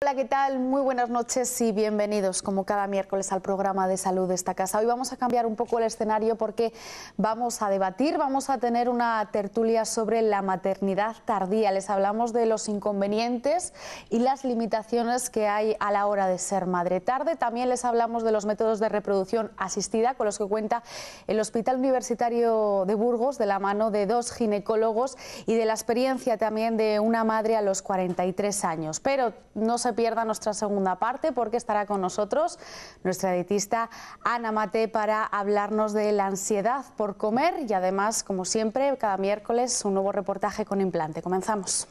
Hola, ¿qué tal? Muy buenas noches y bienvenidos como cada miércoles al programa de salud de esta casa. Hoy vamos a cambiar un poco el escenario porque vamos a debatir, vamos a tener una tertulia sobre la maternidad tardía. Les hablamos de los inconvenientes y las limitaciones que hay a la hora de ser madre tarde. También les hablamos de los métodos de reproducción asistida con los que cuenta el Hospital Universitario de Burgos, de la mano de 2 ginecólogos y de la experiencia también de una madre a los 43 años. Pero no se pierda nuestra segunda parte porque estará con nosotros nuestra dietista Ana Mate para hablarnos de la ansiedad por comer y además, como siempre, cada miércoles un nuevo reportaje con implante. Comenzamos.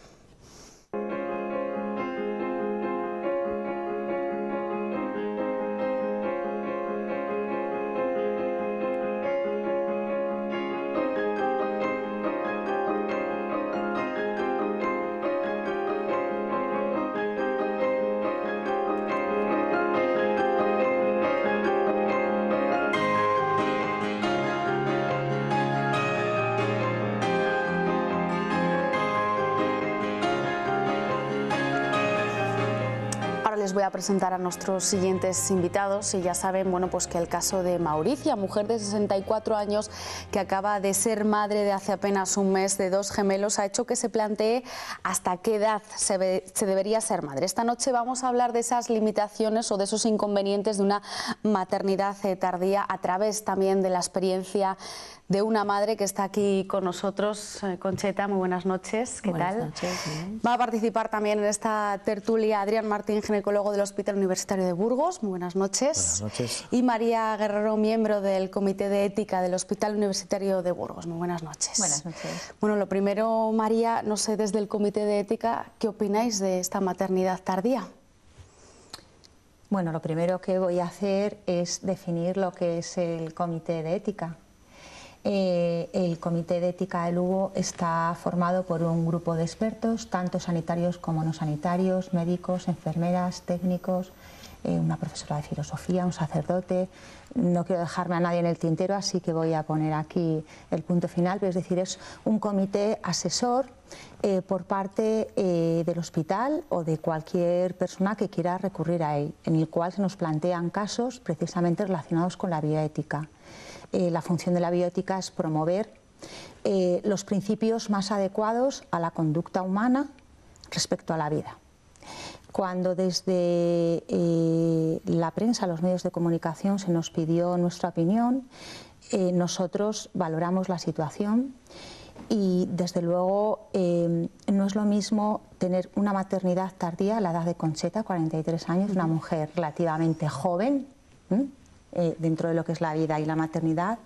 Les voy a presentar a nuestros siguientes invitados y ya saben, bueno, pues que el caso de Mauricia, mujer de 64 años que acaba de ser madre de hace apenas un mes de 2 gemelos, ha hecho que se plantee hasta qué edad se debería ser madre. Esta noche vamos a hablar de esas limitaciones o de esos inconvenientes de una maternidad tardía a través también de la experiencia de una madre que está aquí con nosotros. Concheta, muy buenas noches. ¿Qué tal? Buenas noches. Bien. Va a participar también en esta tertulia Adrián Martín, ginecólogo del Hospital Universitario de Burgos. Muy buenas noches. Buenas noches. Y María Guerrero, miembro del Comité de Ética del Hospital Universitario de Burgos. Muy buenas noches. Buenas noches. Bueno, lo primero, María, no sé, desde el Comité de Ética, ¿qué opináis de esta maternidad tardía? Bueno, lo primero que voy a hacer es definir lo que es el Comité de Ética. El Comité de Ética del Lugo está formado por un grupo de expertos, tanto sanitarios como no sanitarios, médicos, enfermeras, técnicos, una profesora de filosofía, un sacerdote. No quiero dejarme a nadie en el tintero, así que voy a poner aquí el punto final. Es decir, es un comité asesor por parte del hospital o de cualquier persona que quiera recurrir a él, en el cual se nos plantean casos precisamente relacionados con la bioética. La función de la bioética es promover los principios más adecuados a la conducta humana respecto a la vida. Cuando desde la prensa, los medios de comunicación, se nos pidió nuestra opinión, nosotros valoramos la situación y desde luego no es lo mismo tener una maternidad tardía a la edad de Concheta, 43 años, una mujer relativamente joven, dentro de lo que es la vida y la maternidad,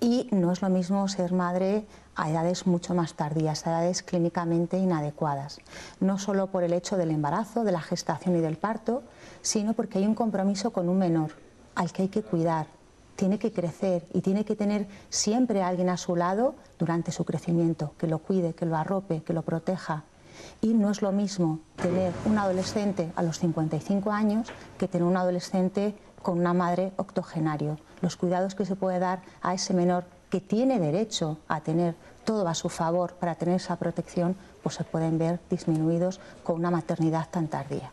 y no es lo mismo ser madre a edades mucho más tardías, a edades clínicamente inadecuadas, no solo por el hecho del embarazo, de la gestación y del parto, sino porque hay un compromiso con un menor al que hay que cuidar, tiene que crecer y tiene que tener siempre a alguien a su lado durante su crecimiento, que lo cuide, que lo arrope, que lo proteja. Y no es lo mismo tener un adolescente a los 55 años que tener un adolescente con una madre octogenario. Los cuidados que se puede dar a ese menor que tiene derecho a tener todo a su favor para tener esa protección, pues se pueden ver disminuidos con una maternidad tan tardía.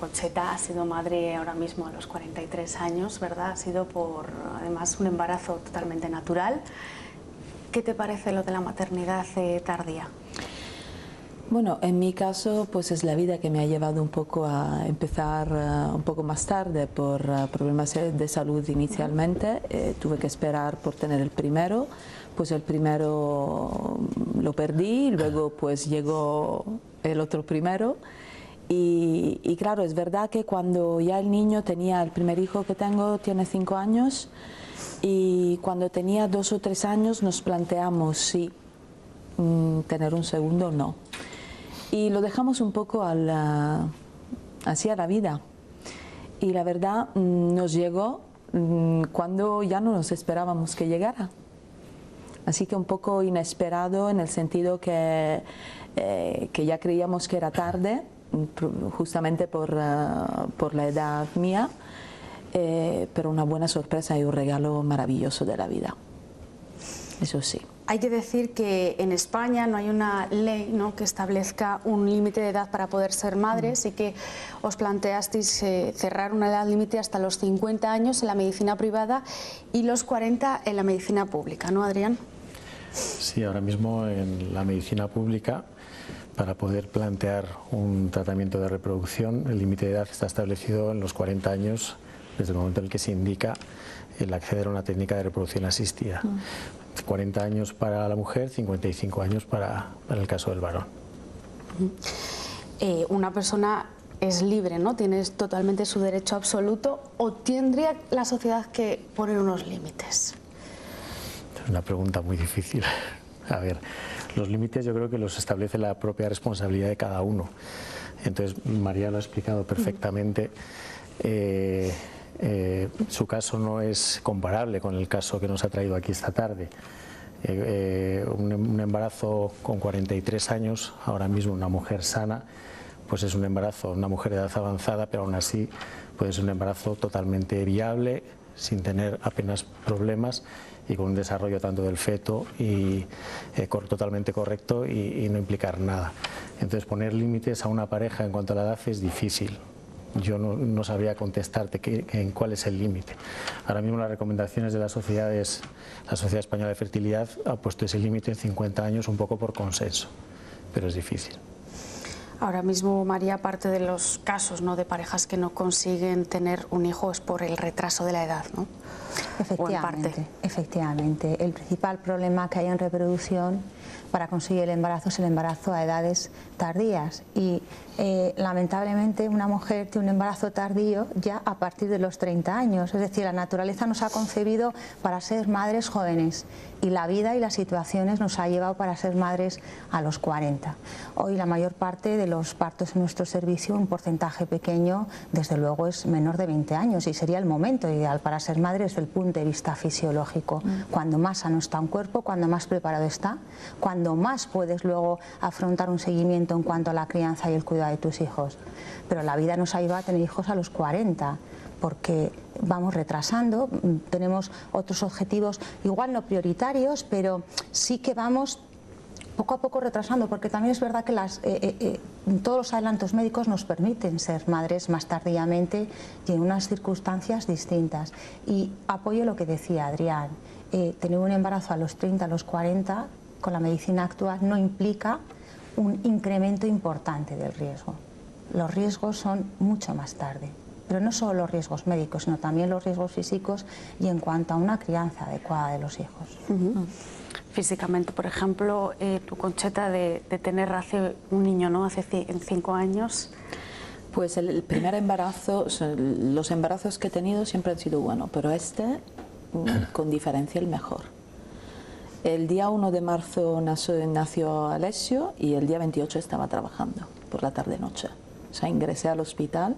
Concheta ha sido madre ahora mismo a los 43 años, ¿verdad? Ha sido por, además, un embarazo totalmente natural. ¿Qué te parece lo de la maternidad tardía? Bueno, en mi caso, pues es la vida que me ha llevado un poco a empezar un poco más tarde por problemas de salud inicialmente. Tuve que esperar por tener el primero, pues el primero lo perdí, luego pues llegó el otro primero. Y claro, es verdad que cuando ya el niño tenía, el primer hijo que tengo tiene 5 años, y cuando tenía 2 o 3 años nos planteamos si tener un segundo o no. Y lo dejamos un poco así a la vida. Y la verdad nos llegó cuando ya no nos esperábamos que llegara. Así que un poco inesperado en el sentido que ya creíamos que era tarde, justamente por la edad mía, pero una buena sorpresa y un regalo maravilloso de la vida. Eso sí. Hay que decir que en España no hay una ley, ¿no?, que establezca un límite de edad para poder ser madres y que os planteasteis cerrar una edad límite hasta los 50 años en la medicina privada y los 40 en la medicina pública, ¿no, Adrián? Sí, ahora mismo en la medicina pública, para poder plantear un tratamiento de reproducción, el límite de edad está establecido en los 40 años desde el momento en el que se indica el acceder a una técnica de reproducción asistida. 40 años para la mujer, 55 años para el caso del varón. Una persona es libre, ¿no? Tiene totalmente su derecho absoluto, ¿o tendría la sociedad que poner unos límites? Es una pregunta muy difícil. A ver, los límites yo creo que los establece la propia responsabilidad de cada uno. Entonces, María lo ha explicado perfectamente. Su caso no es comparable con el caso que nos ha traído aquí esta tarde. Un embarazo con 43 años, ahora mismo una mujer sana, pues es un embarazo, una mujer de edad avanzada, pero aún así puede ser un embarazo totalmente viable, sin tener apenas problemas y con un desarrollo tanto del feto y totalmente correcto y no implicar nada. Entonces, poner límites a una pareja en cuanto a la edad es difícil. Yo no sabría contestarte en cuál es el límite. Ahora mismo las recomendaciones de la Sociedad Española de Fertilidad ha puesto ese límite en 50 años un poco por consenso, pero es difícil. Ahora mismo, María, parte de los casos, ¿no?, de parejas que no consiguen tener un hijo es por el retraso de la edad, ¿no? Efectivamente, efectivamente. El principal problema que hay en reproducción para conseguir el embarazo es el embarazo a edades tardías y lamentablemente una mujer tiene un embarazo tardío ya a partir de los 30 años, es decir, la naturaleza nos ha concebido para ser madres jóvenes y la vida y las situaciones nos ha llevado para ser madres a los 40. Hoy la mayor parte de los partos en nuestro servicio, un porcentaje pequeño, desde luego es menor de 20 años y sería el momento ideal para ser madre desde el punto de vista fisiológico. Cuando más sano está un cuerpo, cuando más preparado está, cuando más puedes luego afrontar un seguimiento en cuanto a la crianza y el cuidado de tus hijos. Pero la vida nos ha llevado a tener hijos a los 40, porque vamos retrasando, tenemos otros objetivos, igual no prioritarios, pero sí que vamos poco a poco retrasando, porque también es verdad que todos los adelantos médicos nos permiten ser madres más tardíamente y en unas circunstancias distintas. Y apoyo lo que decía Adrián, tener un embarazo a los 30, a los 40, con la medicina actual no implica un incremento importante del riesgo. Los riesgos son mucho más tarde, pero no solo los riesgos médicos, sino también los riesgos físicos y en cuanto a una crianza adecuada de los hijos. Físicamente, por ejemplo, tu Concheta, de tener hace un niño, ¿no?, hace 5 años. Pues el primer embarazo, los embarazos que he tenido siempre han sido buenos, pero con diferencia el mejor. El día 1 de marzo nació Alessio y el día 28 estaba trabajando por la tarde-noche. O sea, ingresé al hospital,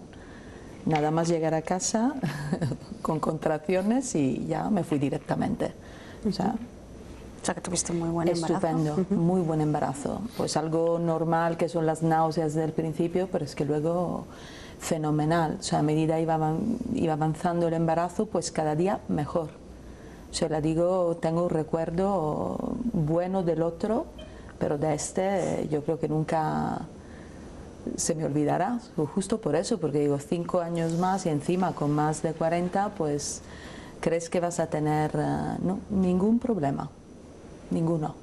nada más llegar a casa con contracciones y ya me fui directamente. O sea que tuviste muy buen embarazo. Estupendo, muy buen embarazo. Pues algo normal que son las náuseas del principio, pero es que luego fenomenal. O sea, a medida iba avanzando el embarazo, pues cada día mejor. O sea, le digo, tengo un recuerdo bueno del otro, pero de este yo creo que nunca se me olvidará, justo por eso, porque digo, 5 años más y encima con más de 40, pues crees que vas a tener no, ningún problema, ninguno.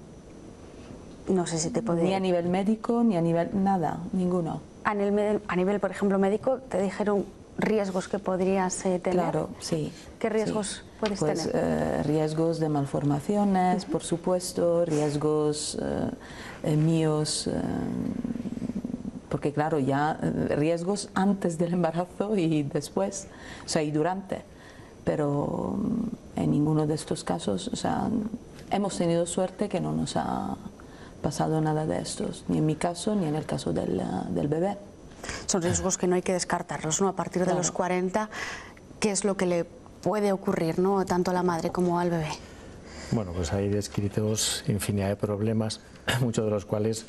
No sé si te podría... Ni a nivel médico, ni a nivel... nada, ninguno. A nivel, por ejemplo, médico, ¿te dijeron riesgos que podrías tener? Claro, sí. ¿Qué riesgos puedes tener? Riesgos de malformaciones, por supuesto, riesgos míos... porque claro, ya riesgos antes del embarazo y después, o sea, y durante, pero en ninguno de estos casos, o sea, hemos tenido suerte que no nos ha pasado nada de estos, ni en mi caso ni en el caso del bebé. Son riesgos que no hay que descartarlos, ¿no? A partir de los 40, ¿qué es lo que le puede ocurrir, ¿no?, tanto a la madre como al bebé? Bueno, pues hay descritos infinidad de problemas, muchos de los cuales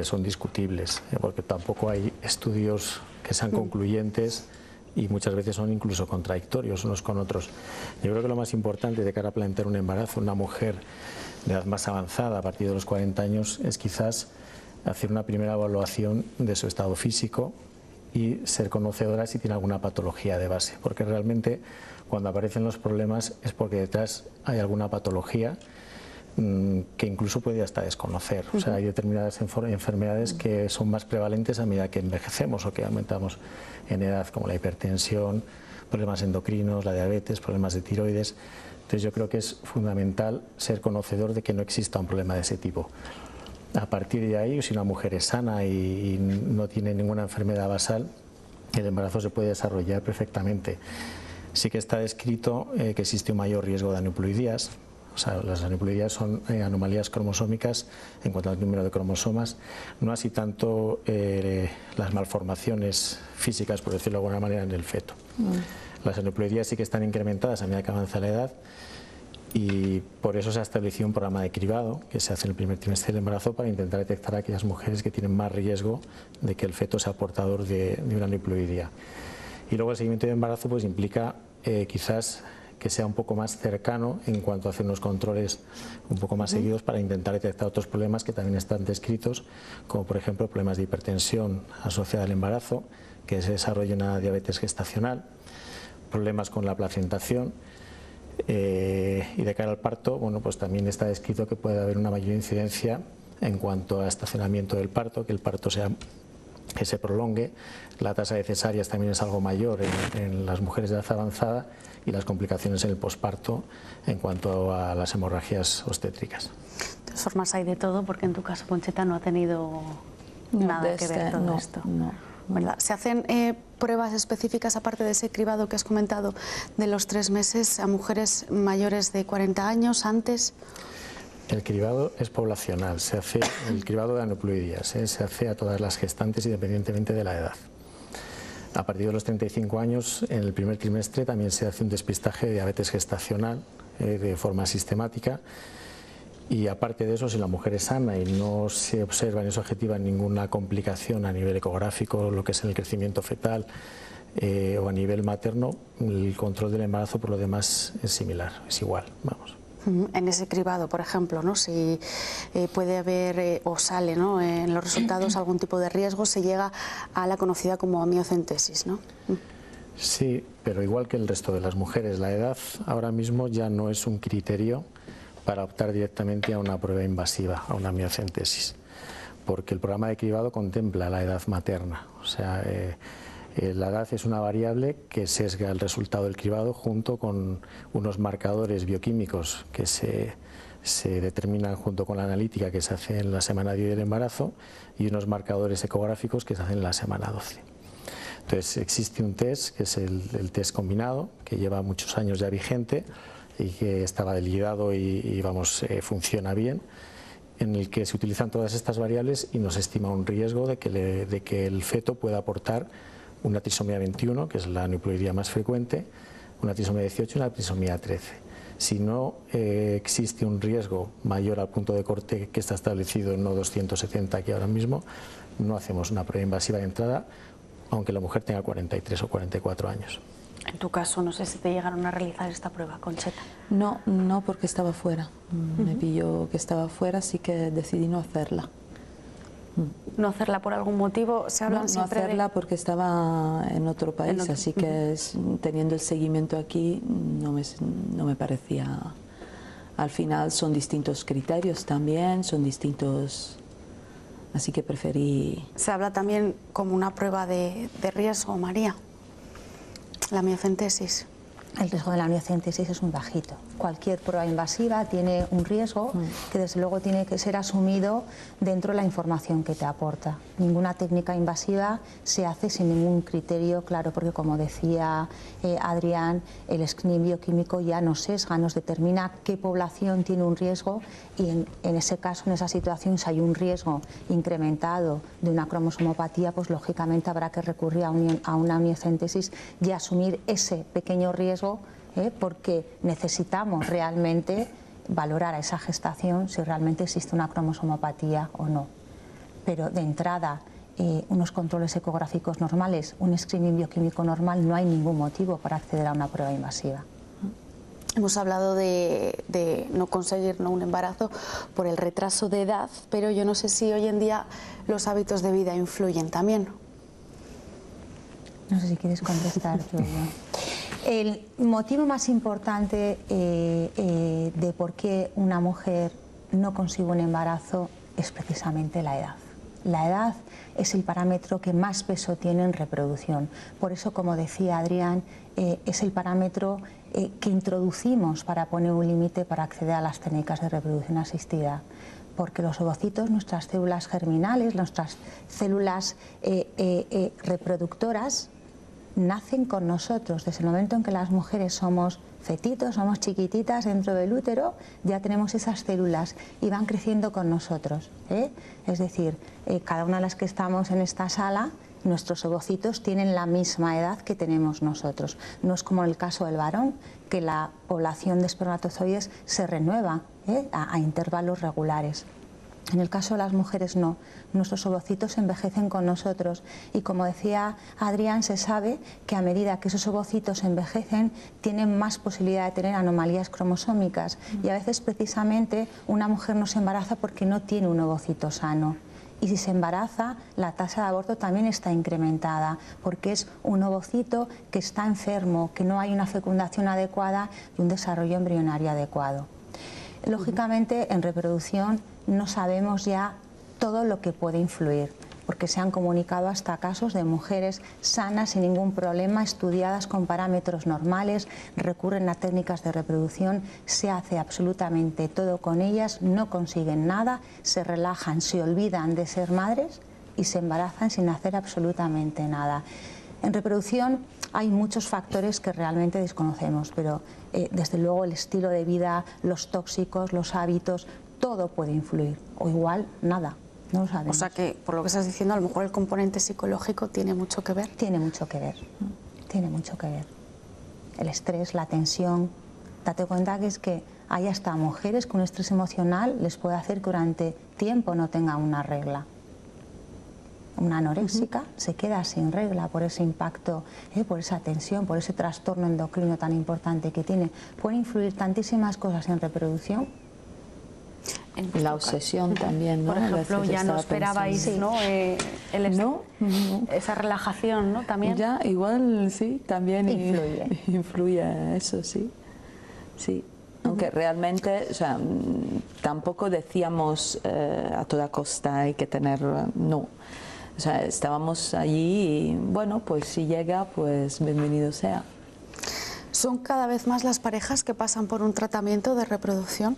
son discutibles, porque tampoco hay estudios que sean concluyentes y muchas veces son incluso contradictorios unos con otros. Yo creo que lo más importante de cara a plantear un embarazo en una mujer de edad más avanzada, a partir de los 40 años, es quizás hacer una primera evaluación de su estado físico y ser conocedora si tiene alguna patología de base, porque realmente cuando aparecen los problemas es porque detrás hay alguna patología que incluso puede hasta desconocer. O sea, hay determinadas enfermedades que son más prevalentes a medida que envejecemos o que aumentamos en edad, como la hipertensión, problemas endocrinos, la diabetes, problemas de tiroides. Entonces yo creo que es fundamental ser conocedor de que no exista un problema de ese tipo. A partir de ahí, si una mujer es sana y no tiene ninguna enfermedad basal, el embarazo se puede desarrollar perfectamente. Sí que está descrito que existe un mayor riesgo de aneuploidías. O sea, las aneuploidías son anomalías cromosómicas en cuanto al número de cromosomas, no así tanto las malformaciones físicas, por decirlo de alguna manera, en el feto. Las aneuploidías sí que están incrementadas a medida que avanza la edad y por eso se ha establecido un programa de cribado que se hace en el primer trimestre del embarazo para intentar detectar a aquellas mujeres que tienen más riesgo de que el feto sea portador de una aneuploidía. Y luego el seguimiento de embarazo pues implica quizás que sea un poco más cercano en cuanto a hacer unos controles un poco más seguidos para intentar detectar otros problemas que también están descritos, como por ejemplo problemas de hipertensión asociada al embarazo, que se desarrolla una diabetes gestacional, problemas con la placentación y de cara al parto, bueno, pues también está descrito que puede haber una mayor incidencia en cuanto a estacionamiento del parto, que el parto que se prolongue. La tasa de cesáreas también es algo mayor en las mujeres de edad avanzada y las complicaciones en el posparto en cuanto a las hemorragias obstétricas. De todas formas hay de todo, porque en tu caso, Concheta, no ha tenido nada que ver todo esto. ¿Verdad? ¿Se hacen pruebas específicas, aparte de ese cribado que has comentado de los 3 meses, a mujeres mayores de 40 años, antes? El cribado es poblacional, se hace el cribado de aneuploidías, se hace a todas las gestantes independientemente de la edad. A partir de los 35 años, en el primer trimestre, también se hace un despistaje de diabetes gestacional de forma sistemática. Y aparte de eso, si la mujer es sana y no se observa ni se objetiva ninguna complicación a nivel ecográfico, lo que es en el crecimiento fetal o a nivel materno, el control del embarazo por lo demás es similar, es igual, vamos. En ese cribado, por ejemplo, ¿no? Si puede haber o sale, ¿no?, en los resultados algún tipo de riesgo, se llega a la conocida como amniocentesis, ¿no? Sí, pero igual que el resto de las mujeres, la edad ahora mismo ya no es un criterio para optar directamente a una prueba invasiva, a una amniocentesis, porque el programa de cribado contempla la edad materna, o sea, la edad es una variable que sesga el resultado del cribado junto con unos marcadores bioquímicos que se determinan junto con la analítica que se hace en la semana 10 del embarazo y unos marcadores ecográficos que se hacen en la semana 12. Entonces existe un test que es el test combinado, que lleva muchos años ya vigente y que está validado y vamos, funciona bien, en el que se utilizan todas estas variables y nos estima un riesgo de que el feto pueda aportar una trisomía 21, que es la aneuploidía más frecuente, una trisomía 18 y una trisomía 13. Si no existe un riesgo mayor al punto de corte que está establecido en no 270 aquí ahora mismo, no hacemos una prueba invasiva de entrada, aunque la mujer tenga 43 o 44 años. En tu caso, no sé si te llegaron a realizar esta prueba, Concheta. No, porque estaba fuera. Me pilló que estaba fuera, así que decidí no hacerla. ¿No hacerla por algún motivo? Se hablan siempre no hacerla porque estaba en otro país, así que teniendo el seguimiento aquí no me parecía. Al final son distintos criterios también, son distintos, así que preferí. Se habla también como una prueba de riesgo, María, la amniocentesis. El riesgo de la amniocentesis es muy bajito. Cualquier prueba invasiva tiene un riesgo que desde luego tiene que ser asumido dentro de la información que te aporta. Ninguna técnica invasiva se hace sin ningún criterio claro, porque como decía Adrián, el screening bioquímico ya nos sesga, nos determina qué población tiene un riesgo y en ese caso, en esa situación, si hay un riesgo incrementado de una cromosomopatía, pues lógicamente habrá que recurrir a una amniocentesis y asumir ese pequeño riesgo porque necesitamos realmente valorar a esa gestación si realmente existe una cromosomopatía o no. Pero de entrada, unos controles ecográficos normales, un screening bioquímico normal, no hay ningún motivo para acceder a una prueba invasiva. Hemos hablado de no conseguir un embarazo por el retraso de edad, pero yo no sé si hoy en día los hábitos de vida influyen también. No sé si quieres contestar tú. El motivo más importante de por qué una mujer no consigue un embarazo es precisamente la edad. La edad es el parámetro que más peso tiene en reproducción. Por eso, como decía Adrián, es el parámetro que introducimos para poner un límite para acceder a las técnicas de reproducción asistida. Porque los ovocitos, nuestras células germinales, nuestras células reproductoras, nacen con nosotros. Desde el momento en que las mujeres somos fetitos, somos chiquititas dentro del útero, ya tenemos esas células y van creciendo con nosotros. Es decir, cada una de las que estamos en esta sala, nuestros ovocitos tienen la misma edad que tenemos nosotros. No es como en el caso del varón, que la población de espermatozoides se renueva a intervalos regulares. En el caso de las mujeres no, nuestros ovocitos envejecen con nosotros y, como decía Adrián, se sabe que a medida que esos ovocitos envejecen tienen más posibilidad de tener anomalías cromosómicas y a veces precisamente una mujer no se embaraza porque no tiene un ovocito sano. Y si se embaraza, la tasa de aborto también está incrementada porque es un ovocito que está enfermo, que no hay una fecundación adecuada y un desarrollo embrionario adecuado. Lógicamente, en reproducción no sabemos ya todo lo que puede influir, porque se han comunicado hasta casos de mujeres sanas, sin ningún problema, estudiadas con parámetros normales, recurren a técnicas de reproducción, se hace absolutamente todo con ellas, no consiguen nada, se relajan, se olvidan de ser madres y se embarazan sin hacer absolutamente nada. En reproducción hay muchos factores que realmente desconocemos, pero desde luego el estilo de vida, los tóxicos, los hábitos, todo puede influir, o igual nada, no lo sabemos. O sea que, por lo que estás diciendo, a lo mejor el componente psicológico tiene mucho que ver. Tiene mucho que ver, tiene mucho que ver. El estrés, la tensión, date cuenta que es que hay hasta mujeres con estrés emocional les puede hacer que durante tiempo no tengan una regla. Una anoréxica se queda sin regla por ese impacto, por esa tensión, por ese trastorno endocrino tan importante que tiene. Pueden influir tantísimas cosas en reproducción. La obsesión también, ¿no? Por ejemplo, ya no esperabais, ¿no? Esa relajación, ¿no? También. Ya, igual sí, también influye eso, sí. Sí. Aunque realmente, o sea, tampoco decíamos a toda costa hay que tener, no. O sea, estábamos allí y, bueno, pues si llega, pues bienvenido sea. ¿Son cada vez más las parejas que pasan por un tratamiento de reproducción?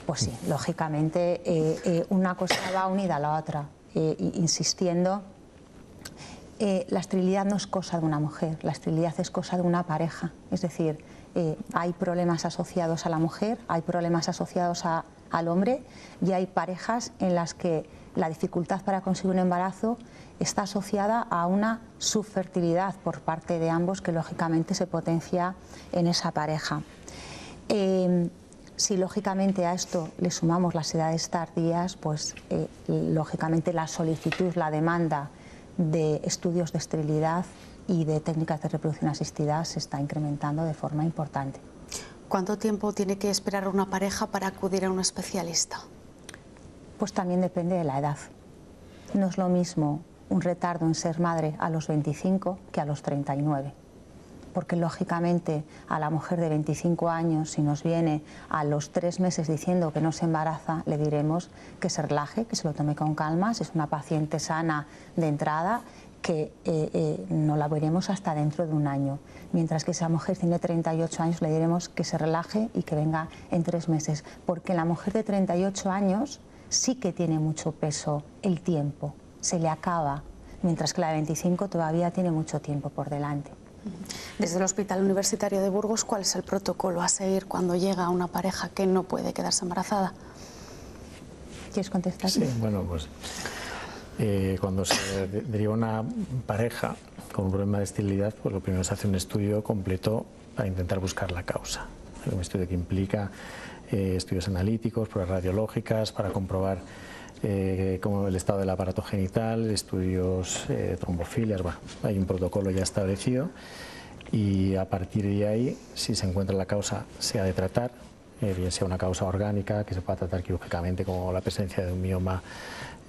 Pues sí, lógicamente una cosa va unida a la otra, insistiendo. La esterilidad no es cosa de una mujer, la esterilidad es cosa de una pareja. Es decir, hay problemas asociados a la mujer, hay problemas asociados al hombre y hay parejas en las que la dificultad para conseguir un embarazo está asociada a una subfertilidad por parte de ambos que lógicamente se potencia en esa pareja. Si lógicamente a esto le sumamos las edades tardías, pues lógicamente la solicitud, la demanda de estudios de esterilidad y de técnicas de reproducción asistida se está incrementando de forma importante. ¿Cuánto tiempo tiene que esperar una pareja para acudir a un especialista? Pues también depende de la edad. No es lo mismo un retardo en ser madre a los 25 que a los 39. Porque lógicamente a la mujer de 25 años, si nos viene a los 3 meses diciendo que no se embaraza, le diremos que se relaje, que se lo tome con calma, si es una paciente sana de entrada, que no la veremos hasta dentro de un año. Mientras que esa mujer tiene 38 años, le diremos que se relaje y que venga en 3 meses. Porque la mujer de 38 años sí que tiene mucho peso el tiempo, se le acaba, mientras que la de 25 todavía tiene mucho tiempo por delante. Desde el Hospital Universitario de Burgos, ¿cuál es el protocolo a seguir cuando llega una pareja que no puede quedarse embarazada? ¿Quieres contestar? Sí, bueno, pues cuando se deriva una pareja con un problema de esterilidad, pues lo primero es hacer un estudio completo para intentar buscar la causa. Un estudio que implica estudios analíticos, pruebas radiológicas, para comprobar como el estado del aparato genital, estudios trombofilias, bueno, hay un protocolo ya establecido y a partir de ahí, si se encuentra la causa, se ha de tratar, bien sea una causa orgánica que se pueda tratar quirúrgicamente como la presencia de un mioma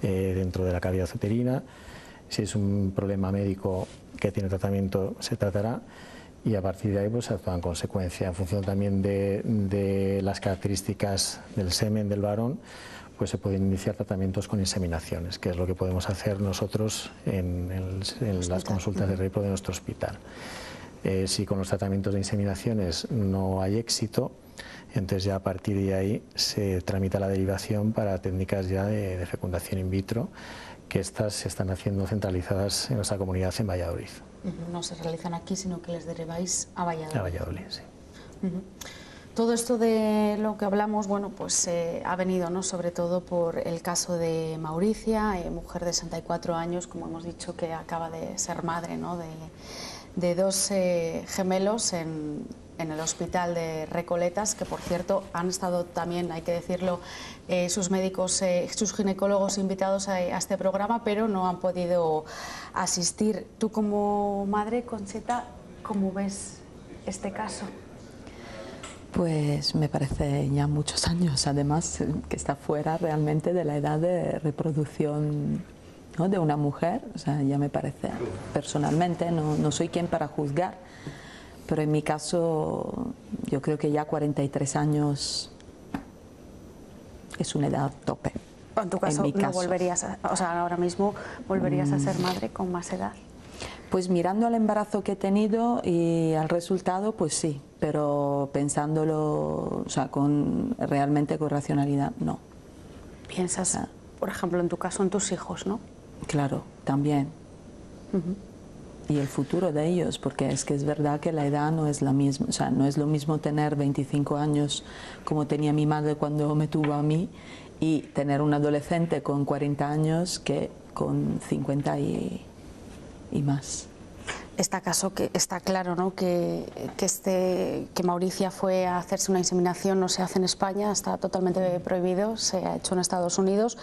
dentro de la cavidad uterina, si es un problema médico que tiene tratamiento se tratará y a partir de ahí pues se actúa en consecuencia en función también de las características del semen del varón. Pues se pueden iniciar tratamientos con inseminaciones, que es lo que podemos hacer nosotros en las consultas de repro de nuestro hospital. Si con los tratamientos de inseminaciones no hay éxito, entonces ya a partir de ahí se tramita la derivación para técnicas ya de fecundación in vitro, que estas se están haciendo centralizadas en nuestra comunidad en Valladolid. No se realizan aquí, sino que les deriváis a Valladolid. A Valladolid, sí. Todo esto de lo que hablamos, bueno, pues ha venido, ¿no?, sobre todo por el caso de Mauricia, mujer de 64 años, como hemos dicho, que acaba de ser madre, ¿no?, de dos gemelos en el hospital de Recoletas, que por cierto han estado también, hay que decirlo, sus médicos, sus ginecólogos invitados a este programa, pero no han podido asistir. Tú como madre, Concheta, ¿cómo ves este caso? Pues me parece ya muchos años, además, que está fuera realmente de la edad de reproducción, ¿no?, de una mujer. O sea, ya me parece, personalmente, no soy quien para juzgar, pero en mi caso yo creo que ya 43 años es una edad tope. En tu caso, no volverías o sea, ahora mismo volverías a ser madre con más edad. Pues mirando al embarazo que he tenido y al resultado, pues sí, pero pensándolo, o sea, realmente con racionalidad, no. Piensas, por ejemplo, en tu caso, en tus hijos, ¿no? Claro, también. Y el futuro de ellos, porque es que es verdad que la edad no es la misma, o sea, no es lo mismo tener 25 años como tenía mi madre cuando me tuvo a mí y tener un adolescente con 40 años que con 50 y más. Está claro, ¿no?, que Mauricia fue a hacerse una inseminación, no se hace en España, está totalmente prohibido, se ha hecho en Estados Unidos.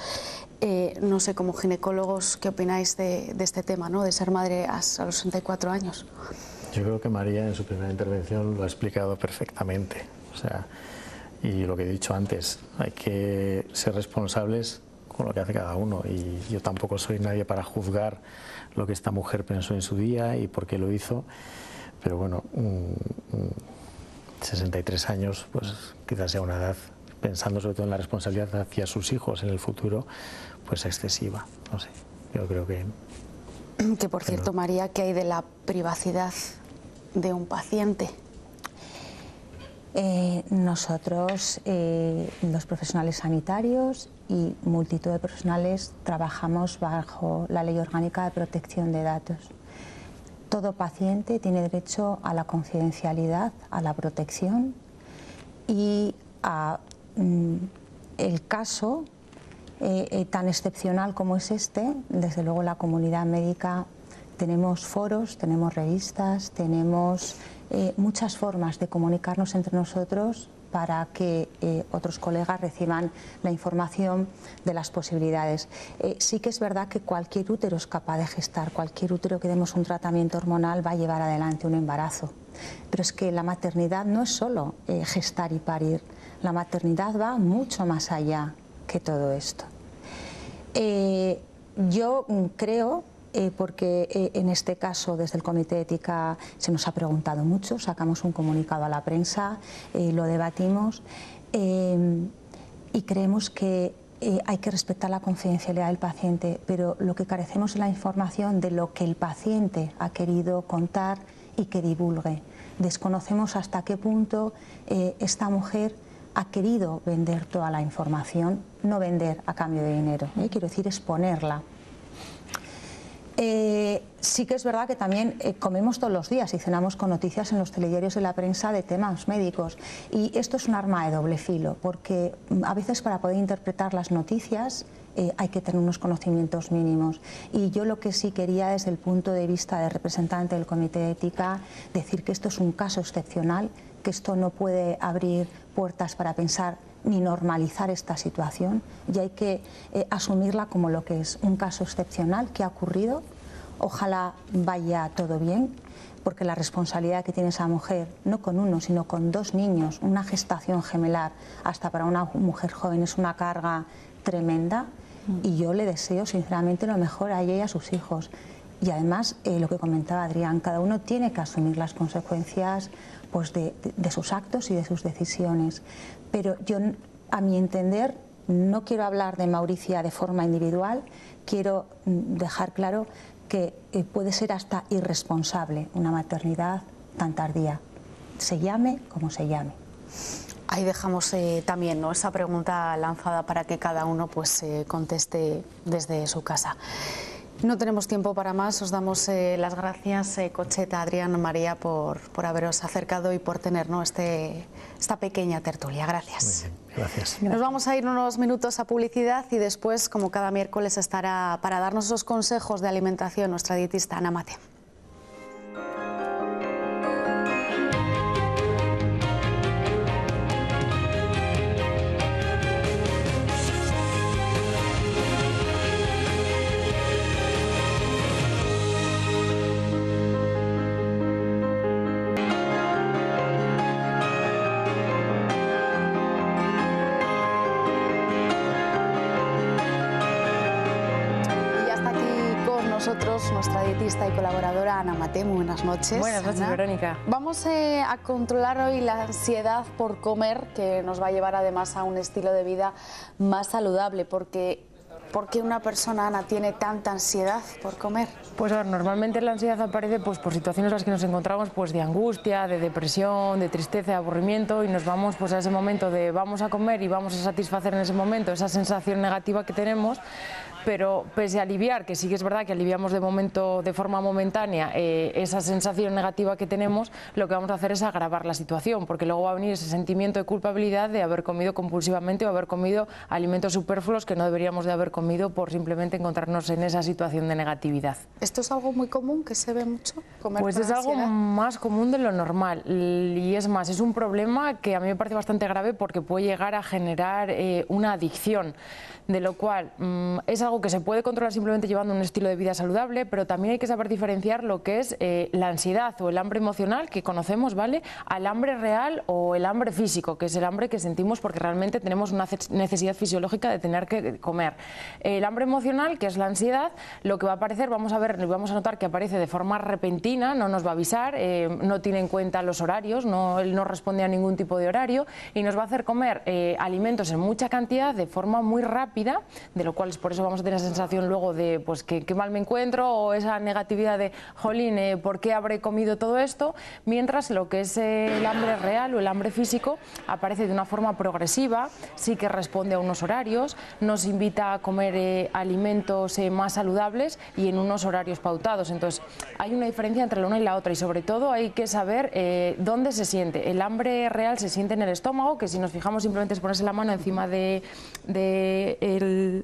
No sé, como ginecólogos, ¿qué opináis de este tema, ¿no?, de ser madre a los 64 años? Yo creo que María en su primera intervención lo ha explicado perfectamente. O sea, y lo que he dicho antes, hay que ser responsables con lo que hace cada uno y yo tampoco soy nadie para juzgar lo que esta mujer pensó en su día y por qué lo hizo, pero bueno, 63 años pues quizás sea una edad, pensando sobre todo en la responsabilidad hacia sus hijos en el futuro, pues excesiva, no sé, yo creo que... Que por cierto, María, ¿qué hay de la privacidad de un paciente? Nosotros, los profesionales sanitarios y multitud de profesionales, trabajamos bajo la Ley Orgánica de Protección de Datos. Todo paciente tiene derecho a la confidencialidad, a la protección y a el caso tan excepcional como es este. Desde luego la comunidad médica tenemos foros, tenemos revistas, tenemos muchas formas de comunicarnos entre nosotros para que otros colegas reciban la información de las posibilidades. Sí que es verdad que cualquier útero es capaz de gestar, cualquier útero que demos un tratamiento hormonal va a llevar adelante un embarazo. Pero es que la maternidad no es solo gestar y parir, la maternidad va mucho más allá que todo esto. Yo creo, porque en este caso desde el Comité de Ética se nos ha preguntado mucho, sacamos un comunicado a la prensa, lo debatimos y creemos que hay que respetar la confidencialidad del paciente, pero lo que carecemos es la información de lo que el paciente ha querido contar y que divulgue. Desconocemos hasta qué punto esta mujer ha querido vender toda la información, no vender a cambio de dinero, quiero decir exponerla. Sí que es verdad que también comemos todos los días y cenamos con noticias en los telediarios de la prensa de temas médicos y esto es un arma de doble filo porque a veces para poder interpretar las noticias hay que tener unos conocimientos mínimos y yo lo que sí quería desde el punto de vista de representante del Comité de Ética decir que esto es un caso excepcional, que esto no puede abrir puertas para pensar ni normalizar esta situación, y hay que asumirla como lo que es, un caso excepcional que ha ocurrido. Ojalá vaya todo bien, porque la responsabilidad que tiene esa mujer, no con uno, sino con 2 niños, una gestación gemelar, hasta para una mujer joven, es una carga tremenda, y yo le deseo sinceramente lo mejor a ella y a sus hijos. Y además, lo que comentaba Adrián, cada uno tiene que asumir las consecuencias pues, de sus actos y de sus decisiones. Pero yo, a mi entender, no quiero hablar de Mauricia de forma individual, quiero dejar claro que puede ser hasta irresponsable una maternidad tan tardía, se llame como se llame. Ahí dejamos también, ¿no?, esa pregunta lanzada para que cada uno pues, conteste desde su casa. No tenemos tiempo para más, os damos las gracias, Concheta, Adrián, María, por haberos acercado y por tener, ¿no?, esta pequeña tertulia. Gracias. Muy bien, gracias. Nos vamos a ir unos minutos a publicidad y después, como cada miércoles, estará para darnos esos consejos de alimentación nuestra dietista Ana Mate. Nuestra dietista y colaboradora Ana Mate. Muy buenas noches. Buenas noches, Ana. Verónica. Vamos a controlar hoy la ansiedad por comer, que nos va a llevar además a un estilo de vida más saludable, porque ¿por qué una persona, Ana, tiene tanta ansiedad por comer? Pues a ver, normalmente la ansiedad aparece pues, por situaciones en las que nos encontramos pues, de angustia, de depresión, de tristeza, de aburrimiento, y nos vamos pues, a ese momento de vamos a comer y vamos a satisfacer en ese momento esa sensación negativa que tenemos. Pero pese a aliviar, que sí que es verdad que aliviamos de momento, de forma momentánea, esa sensación negativa que tenemos, lo que vamos a hacer es agravar la situación, porque luego va a venir ese sentimiento de culpabilidad de haber comido compulsivamente o haber comido alimentos superfluos que no deberíamos de haber comido por simplemente encontrarnos en esa situación de negatividad. ¿Esto es algo muy común, que se ve mucho? Comer pues con es algo ansiedad más común de lo normal, y es más, es un problema que a mí me parece bastante grave porque puede llegar a generar una adicción, de lo cual es algo que se puede controlar simplemente llevando un estilo de vida saludable, pero también hay que saber diferenciar lo que es la ansiedad o el hambre emocional que conocemos, ¿vale?, al hambre real o el hambre físico, que es el hambre que sentimos porque realmente tenemos una necesidad fisiológica de tener que comer. El hambre emocional, que es la ansiedad, lo que va a aparecer, vamos a ver, vamos a notar que aparece de forma repentina, no nos va a avisar, no tiene en cuenta los horarios, él no responde a ningún tipo de horario y nos va a hacer comer alimentos en mucha cantidad de forma muy rápida, de lo cual es por eso vamos a tener esa sensación luego de pues que mal me encuentro, o esa negatividad de jolín, ¿por qué habré comido todo esto? Mientras lo que es el hambre real o el hambre físico aparece de una forma progresiva, sí que responde a unos horarios, nos invita a comer alimentos más saludables y en unos horarios pautados. Entonces hay una diferencia entre la una y la otra, y sobre todo hay que saber dónde se siente. El hambre real se siente en el estómago, que si nos fijamos simplemente es ponerse la mano encima de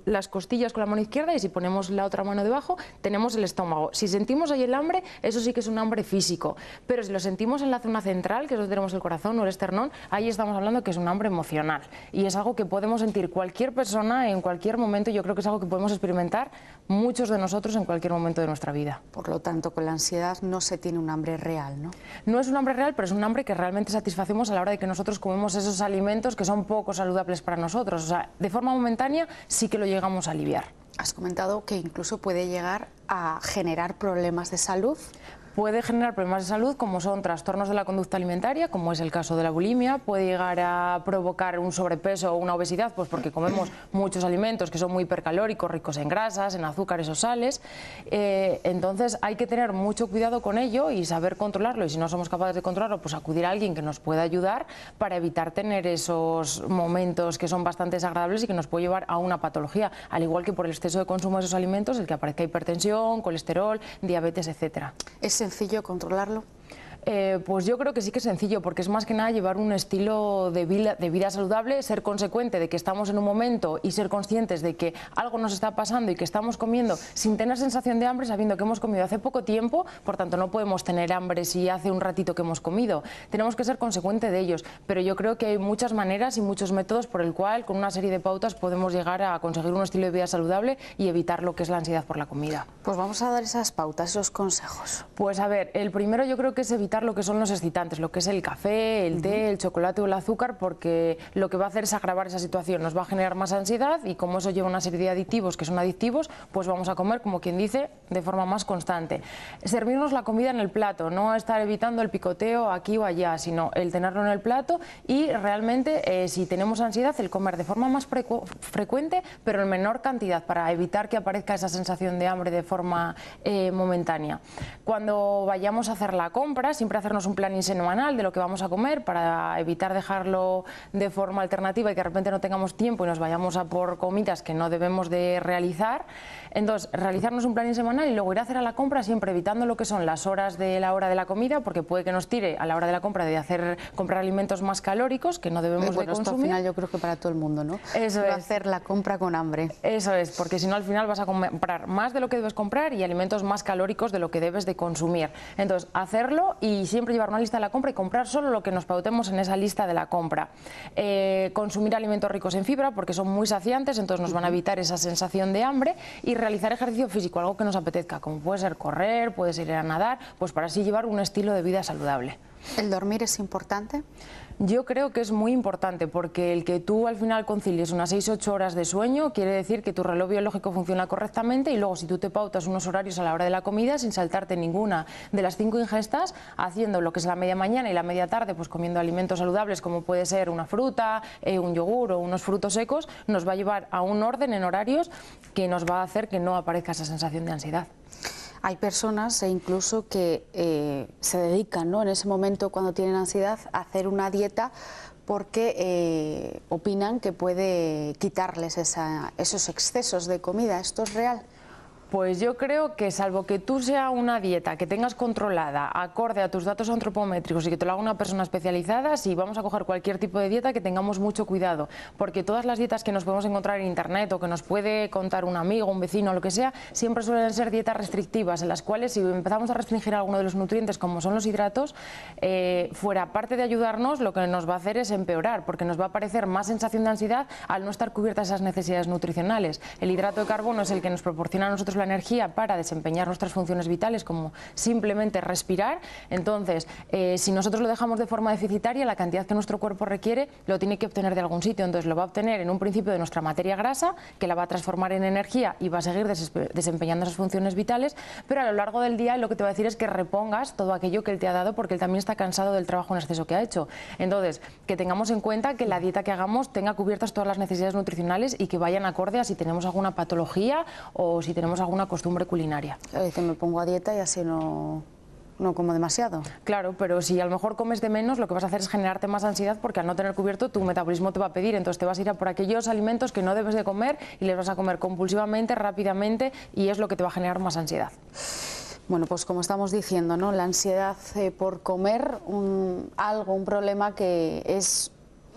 las costillas con la mano izquierda, y si ponemos la otra mano debajo tenemos el estómago. Si sentimos ahí el hambre, eso sí que es un hambre físico, pero si lo sentimos en la zona central, que es donde tenemos el corazón o el esternón, ahí estamos hablando que es un hambre emocional, y es algo que podemos sentir cualquier persona en cualquier momento. Yo creo que es algo que podemos experimentar muchos de nosotros en cualquier momento de nuestra vida. Por lo tanto, con la ansiedad no se tiene un hambre real, ¿no? No es un hambre real, pero es un hambre que realmente satisfacemos a la hora de que nosotros comemos esos alimentos que son poco saludables para nosotros. O sea, de forma momentánea sí que lo llegamos a aliviar. Has comentado que incluso puede llegar a generar problemas de salud. Puede generar problemas de salud como son trastornos de la conducta alimentaria, como es el caso de la bulimia, puede llegar a provocar un sobrepeso o una obesidad, pues porque comemos muchos alimentos que son muy hipercalóricos, ricos en grasas, en azúcares o sales. Entonces hay que tener mucho cuidado con ello y saber controlarlo, y si no somos capaces de controlarlo, pues acudir a alguien que nos pueda ayudar para evitar tener esos momentos que son bastante desagradables y que nos puede llevar a una patología, al igual que por el exceso de consumo de esos alimentos, el que aparezca hipertensión, colesterol, diabetes, etcétera. ¿Es sencillo controlarlo? Pues yo creo que sí que es sencillo, porque es más que nada llevar un estilo de vida saludable, ser consecuente de que estamos en un momento y ser conscientes de que algo nos está pasando y que estamos comiendo sin tener sensación de hambre, sabiendo que hemos comido hace poco tiempo, por tanto no podemos tener hambre si hace un ratito que hemos comido. Tenemos que ser consecuentes de ellos, pero yo creo que hay muchas maneras y muchos métodos por el cual con una serie de pautas podemos llegar a conseguir un estilo de vida saludable y evitar lo que es la ansiedad por la comida. Pues vamos a dar esas pautas, esos consejos. Pues a ver, el primero yo creo que es evitar lo que son los excitantes, lo que es el café, el té, el chocolate o el azúcar, porque lo que va a hacer es agravar esa situación, nos va a generar más ansiedad y como eso lleva una serie de aditivos que son adictivos, pues vamos a comer, como quien dice, de forma más constante. Servirnos la comida en el plato, no estar evitando el picoteo aquí o allá, sino el tenerlo en el plato y realmente si tenemos ansiedad, el comer de forma más frecuente, pero en menor cantidad, para evitar que aparezca esa sensación de hambre de forma momentánea. Cuando vayamos a hacer la compra, siempre hacernos un planning semanal de lo que vamos a comer para evitar dejarlo de forma alternativa y que de repente no tengamos tiempo y nos vayamos a por comidas que no debemos de realizar. Entonces, realizarnos un planning semanal y luego ir a hacer a la compra siempre evitando lo que son las horas de la hora de la comida, porque puede que nos tire a la hora de la compra de comprar alimentos más calóricos que no debemos de consumir. Esto al final yo creo que para todo el mundo, ¿no? Eso es. Hacer la compra con hambre. Eso es, porque si no al final vas a comprar más de lo que debes comprar y alimentos más calóricos de lo que debes de consumir. Entonces, hacerlo y siempre llevar una lista de la compra y comprar solo lo que nos pautemos en esa lista de la compra. Consumir alimentos ricos en fibra porque son muy saciantes, entonces nos van a evitar esa sensación de hambre, y realizar ejercicio físico, algo que nos apetezca, como puede ser correr, puede ser ir a nadar, pues para así llevar un estilo de vida saludable. ¿El dormir es importante? Yo creo que es muy importante, porque el que tú al final concilies unas 6-8 horas de sueño quiere decir que tu reloj biológico funciona correctamente, y luego si tú te pautas unos horarios a la hora de la comida sin saltarte ninguna de las 5 ingestas, haciendo lo que es la media mañana y la media tarde, pues comiendo alimentos saludables como puede ser una fruta, un yogur o unos frutos secos, nos va a llevar a un orden en horarios que nos va a hacer que no aparezca esa sensación de ansiedad. Hay personas incluso que se dedican, ¿no?, en ese momento cuando tienen ansiedad a hacer una dieta porque opinan que puede quitarles esos excesos de comida. ¿Esto es real? Pues yo creo que, salvo que tú sea una dieta que tengas controlada, acorde a tus datos antropométricos y que te lo haga una persona especializada, si vamos a coger cualquier tipo de dieta, que tengamos mucho cuidado, porque todas las dietas que nos podemos encontrar en internet o que nos puede contar un amigo, un vecino, lo que sea, siempre suelen ser dietas restrictivas, en las cuales si empezamos a restringir alguno de los nutrientes, como son los hidratos, fuera parte de ayudarnos, lo que nos va a hacer es empeorar, porque nos va a aparecer más sensación de ansiedad al no estar cubiertas esas necesidades nutricionales. El hidrato de carbono es el que nos proporciona a nosotros la energía para desempeñar nuestras funciones vitales, como simplemente respirar. Entonces, si nosotros lo dejamos de forma deficitaria, la cantidad que nuestro cuerpo requiere lo tiene que obtener de algún sitio. Entonces lo va a obtener en un principio de nuestra materia grasa, que la va a transformar en energía y va a seguir desempeñando esas funciones vitales, pero a lo largo del día lo que te va a decir es que repongas todo aquello que él te ha dado, porque él también está cansado del trabajo en exceso que ha hecho. Entonces, que tengamos en cuenta que la dieta que hagamos tenga cubiertas todas las necesidades nutricionales y que vayan acorde a si tenemos alguna patología o si tenemos alguna costumbre culinaria. Que me pongo a dieta y así no como demasiado. Claro, pero si a lo mejor comes de menos, lo que vas a hacer es generarte más ansiedad, porque al no tener cubierto tu metabolismo te va a pedir, entonces te vas a ir a por aquellos alimentos que no debes de comer y les vas a comer compulsivamente, rápidamente, y es lo que te va a generar más ansiedad. Bueno, pues como estamos diciendo, ¿no?, la ansiedad por comer, un problema que es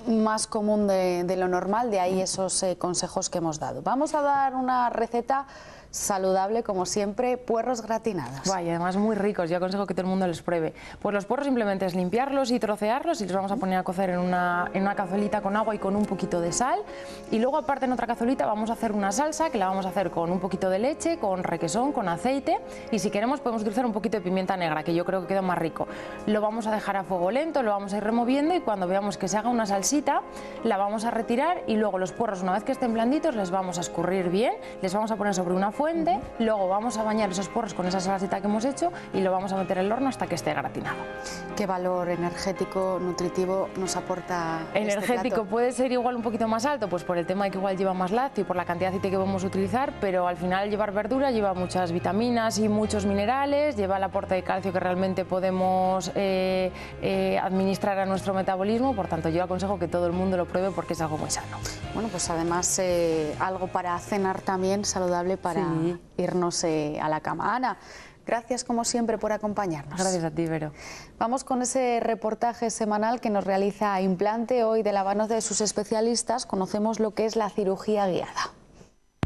más común de lo normal, de ahí esos consejos que hemos dado. Vamos a dar una receta saludable, como siempre, puerros gratinados. Vaya, además muy ricos, yo aconsejo que todo el mundo los pruebe. Pues los puerros simplemente es limpiarlos y trocearlos, y los vamos a poner a cocer en una cazuelita con agua y con un poquito de sal, y luego aparte en otra cazuelita vamos a hacer una salsa que la vamos a hacer con un poquito de leche, con requesón, con aceite, y si queremos podemos utilizar un poquito de pimienta negra, que yo creo que queda más rico. Lo vamos a dejar a fuego lento, lo vamos a ir removiendo, y cuando veamos que se haga una salsita la vamos a retirar, y luego los puerros, una vez que estén blanditos, les vamos a escurrir bien, les vamos a poner sobre una fuente, luego vamos a bañar esos puerros con esa salsita que hemos hecho y lo vamos a meter en el horno hasta que esté gratinado. ¿Qué valor energético, nutritivo nos aporta energético? Este plato? Puede ser igual un poquito más alto, pues por el tema de que igual lleva más lácteo y por la cantidad de aceite que vamos a utilizar, pero al final llevar verdura lleva muchas vitaminas y muchos minerales, lleva el aporte de calcio que realmente podemos administrar a nuestro metabolismo, por tanto yo aconsejo que todo el mundo lo pruebe porque es algo muy sano. Bueno, pues además algo para cenar también saludable para irnos a la cama. Ana, Gracias como siempre por acompañarnos. Gracias a ti, Vero. Vamos con ese reportaje semanal que nos realiza Implante. Hoy, de la mano de sus especialistas, conocemos lo que es la cirugía guiada.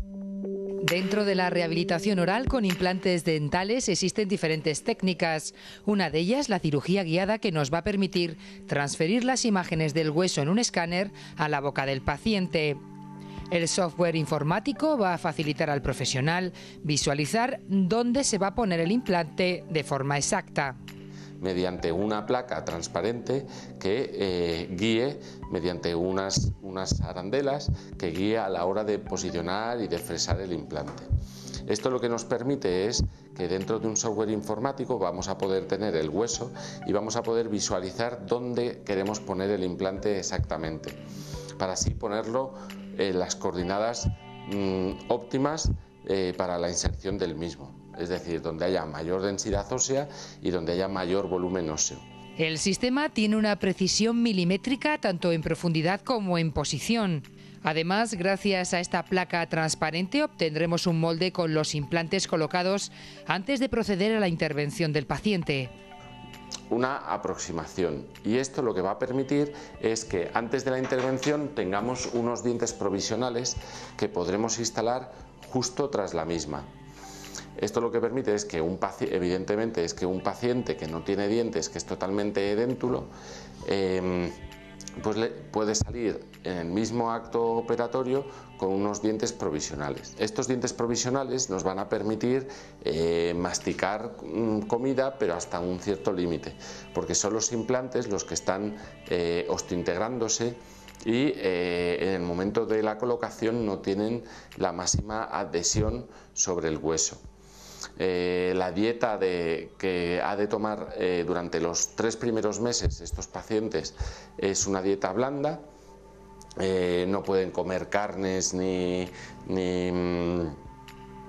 Dentro de la rehabilitación oral con implantes dentales existen diferentes técnicas. Una de ellas, la cirugía guiada, que nos va a permitir transferir las imágenes del hueso en un escáner a la boca del paciente. El software informático va a facilitar al profesional visualizar dónde se va a poner el implante de forma exacta, mediante una placa transparente que guíe, mediante unas arandelas, que guíe a la hora de posicionar y de fresar el implante. Esto lo que nos permite es que dentro de un software informático vamos a poder tener el hueso y vamos a poder visualizar dónde queremos poner el implante exactamente, para así ponerlo en las coordenadas óptimas para la inserción del mismo. Es decir, donde haya mayor densidad ósea y donde haya mayor volumen óseo. El sistema tiene una precisión milimétrica tanto en profundidad como en posición. Además, gracias a esta placa transparente obtendremos un molde con los implantes colocados antes de proceder a la intervención del paciente. Una aproximación, y esto lo que va a permitir es que antes de la intervención tengamos unos dientes provisionales que podremos instalar justo tras la misma. Esto lo que permite es que evidentemente es que un paciente que no tiene dientes, que es totalmente edéntulo, pues puede salir en el mismo acto operatorio con unos dientes provisionales. Estos dientes provisionales nos van a permitir masticar comida, pero hasta un cierto límite, porque son los implantes los que están osteointegrándose y en el momento de la colocación no tienen la máxima adhesión sobre el hueso. La dieta que ha de tomar durante los 3 primeros meses estos pacientes es una dieta blanda. No pueden comer carnes ni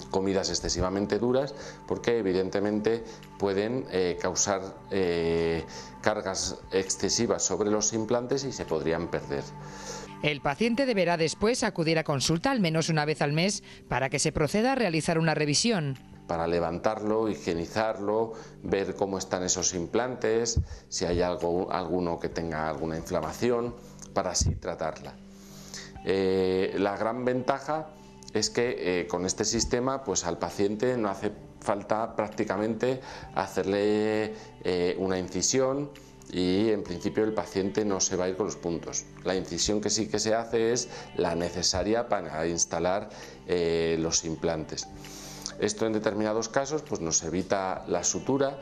comidas excesivamente duras, porque evidentemente pueden causar cargas excesivas sobre los implantes y se podrían perder. El paciente deberá después acudir a consulta al menos una vez al mes para que se proceda a realizar una revisión. Para levantarlo, higienizarlo, ver cómo están esos implantes, si hay alguno que tenga alguna inflamación, para así tratarla. La gran ventaja es que con este sistema pues al paciente no hace falta prácticamente hacerle una incisión, y en principio el paciente no se va a ir con los puntos. La incisión que sí que se hace es la necesaria para instalar los implantes. Esto en determinados casos pues nos evita la sutura,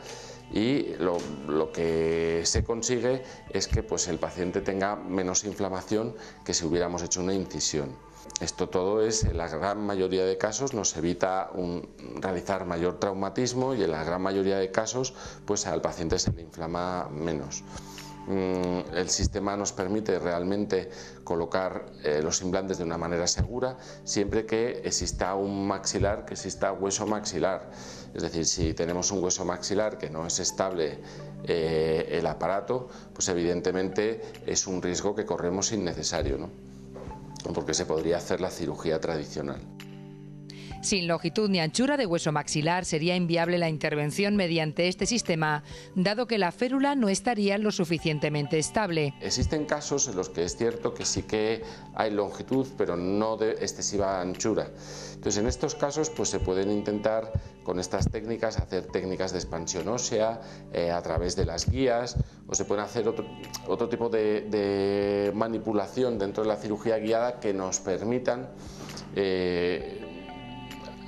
y lo que se consigue es que pues el paciente tenga menos inflamación que si hubiéramos hecho una incisión. Esto todo es, en la gran mayoría de casos, nos evita realizar mayor traumatismo, y en la gran mayoría de casos pues al paciente se le inflama menos. El sistema nos permite realmente colocar los implantes de una manera segura, siempre que exista un maxilar, que exista hueso maxilar. Es decir, si tenemos un hueso maxilar que no es estable el aparato, pues evidentemente es un riesgo que corremos innecesario, ¿no? Porque se podría hacer la cirugía tradicional. Sin longitud ni anchura de hueso maxilar sería inviable la intervención mediante este sistema, dado que la férula no estaría lo suficientemente estable. Existen casos en los que es cierto que sí que hay longitud, pero no de excesiva anchura. Entonces, en estos casos pues se pueden intentar con estas técnicas hacer técnicas de expansión ósea a través de las guías, o se pueden hacer otro tipo de manipulación dentro de la cirugía guiada que nos permitan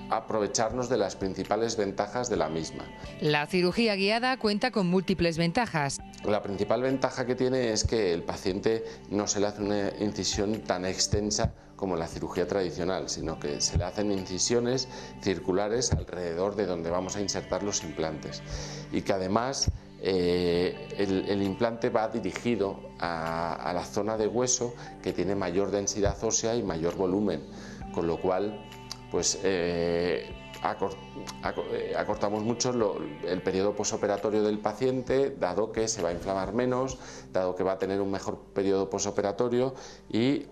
aprovecharnos de las principales ventajas de la misma. La cirugía guiada cuenta con múltiples ventajas. La principal ventaja que tiene es que el paciente no se le hace una incisión tan extensa como la cirugía tradicional, sino que se le hacen incisiones circulares alrededor de donde vamos a insertar los implantes, y que además el implante va dirigido a la zona de hueso que tiene mayor densidad ósea y mayor volumen, con lo cual pues acortamos mucho el periodo posoperatorio del paciente, dado que se va a inflamar menos, dado que va a tener un mejor periodo posoperatorio y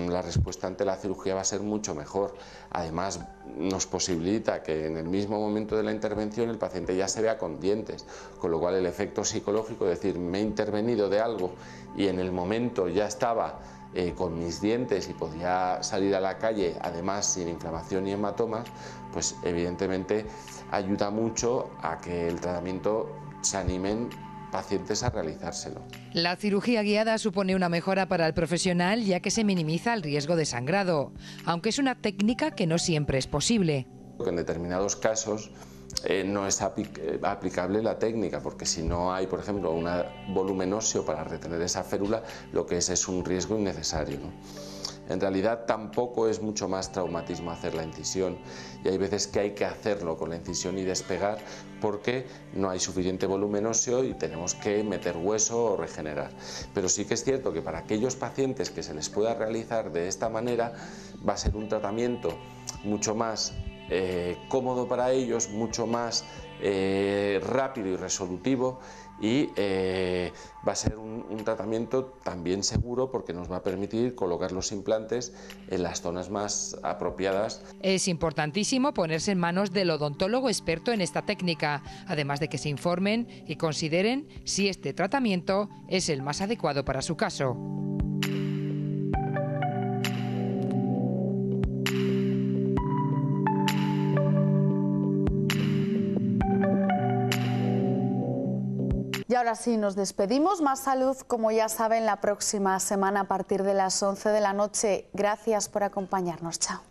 la respuesta ante la cirugía va a ser mucho mejor. Además, nos posibilita que en el mismo momento de la intervención el paciente ya se vea con dientes, con lo cual el efecto psicológico, es decir, me he intervenido de algo y en el momento ya estaba con mis dientes y podía salir a la calle, además sin inflamación ni hematomas, pues evidentemente ayuda mucho a que el tratamiento se animen pacientes a realizárselo. La cirugía guiada supone una mejora para el profesional ya que se minimiza el riesgo de sangrado, aunque es una técnica que no siempre es posible. En determinados casos no es aplicable la técnica, porque si no hay, por ejemplo, un volumen óseo para retener esa férula, lo que es un riesgo innecesario, ¿no? En realidad tampoco es mucho más traumatismo hacer la incisión y hay veces que hay que hacerlo con la incisión y despegar porque no hay suficiente volumen óseo y tenemos que meter hueso o regenerar. Pero sí que es cierto que para aquellos pacientes que se les pueda realizar de esta manera va a ser un tratamiento mucho más cómodo para ellos, mucho más rápido y resolutivo y va a ser un tratamiento también seguro porque nos va a permitir colocar los implantes en las zonas más apropiadas. Es importantísimo ponerse en manos del odontólogo experto en esta técnica, además de que se informen y consideren si este tratamiento es el más adecuado para su caso. Y ahora sí, nos despedimos. Más salud, como ya saben, la próxima semana a partir de las 11 de la noche. Gracias por acompañarnos. Chao.